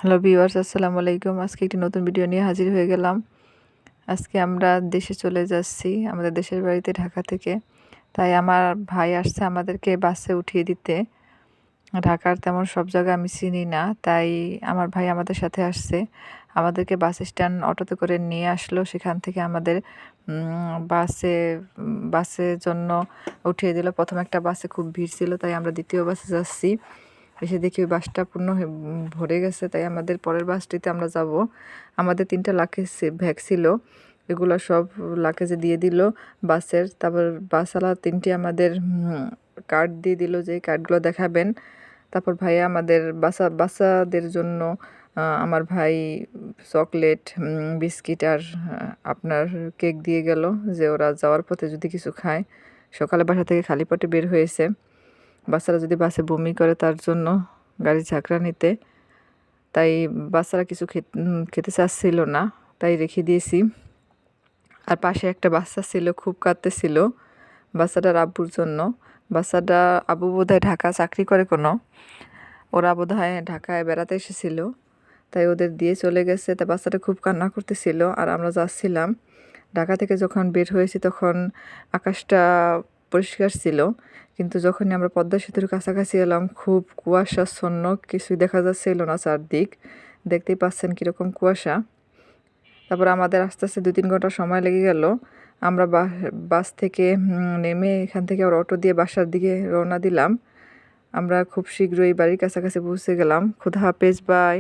Hello viewers, আসসালামু আলাইকুম। আজকে একটি নতুন ভিডিও নিয়ে হাজির হয়ে গেলাম। আজকে আমরা দেশে চলে যাচ্ছি, আমাদের দেশের বাড়িতে ঢাকা থেকে। তাই আমার ভাই আসছে আমাদেরকে বাসে উঠিয়ে দিতে। ঢাকার তেমন সব জায়গা আমি চিনি না, তাই আমার ভাই আমাদের সাথে আসছে। আমাদেরকে বাস স্ট্যান্ড অটোতে করে নিয়ে আসলো। সেখান থেকে আমাদের বাসের জন্য উঠিয়ে দিল। প্রথম একটা বাসে খুব ভিড় ছিল, তাই আমরা দ্বিতীয় বাসে যাচ্ছি। এসে দেখি ওই বাসটা পূর্ণ ভরে গেছে, তাই আমাদের পরের বাসটিতে আমরা যাব। আমাদের 3টা লাকেজ ব্যাগ ছিল, এগুলো সব লাকেজে দিয়ে দিল বাসের। তারপর বাসওয়ালা 3টি আমাদের কার্ড দিয়ে দিল যে কার্ডগুলো দেখাবেন। তারপর ভাইয়া আমাদের বাচ্চাদের জন্য আমার ভাই চকলেট, বিস্কিট আর আপনার কেক দিয়ে গেল, যে ওরা যাওয়ার পথে যদি কিছু খায়। সকালে বাসা থেকে খালি পেটে বের হয়েছে, বাচ্চারা যদি বাসে বমি করে তার জন্য গাড়ি ঝাঁকড়া নিতে। তাই বাচ্চারা কিছু খেতে চাচ্ছিল না, তাই রেখে দিয়েছি। আর পাশে একটা বাচ্চা ছিল, খুব কাঁদতেছিল বাচ্চাটার আব্বুর জন্য। বাচ্চাটা আব্বু বোধহয় ঢাকা চাকরি করে কোনো, ওরা বোধহয় ঢাকায় বেড়াতে এসেছিল, তাই ওদের দিয়ে চলে গেছে। তা বাচ্চাটা খুব কান্না করতেছিল। আর আমরা যাচ্ছিলাম, ঢাকা থেকে যখন বের হয়েছি তখন আকাশটা পরিষ্কার ছিল, কিন্তু যখনই আমরা পদ্মা সেতুর কাছাকাছি এলাম খুব কুয়াশাচ্ছন্ন, কিছুই দেখা যাচ্ছিল না চারদিক। দেখতেই পাচ্ছেন কীরকম কুয়াশা। তারপর আমাদের আস্তে আস্তে 2-3 ঘন্টা সময় লেগে গেল। আমরা বাস থেকে নেমে এখান থেকে আবার অটো দিয়ে বাসার দিকে রওনা দিলাম। আমরা খুব শীঘ্রই বাড়ির কাছাকাছি পৌঁছে গেলাম। খুদা হাফেজ, বাই।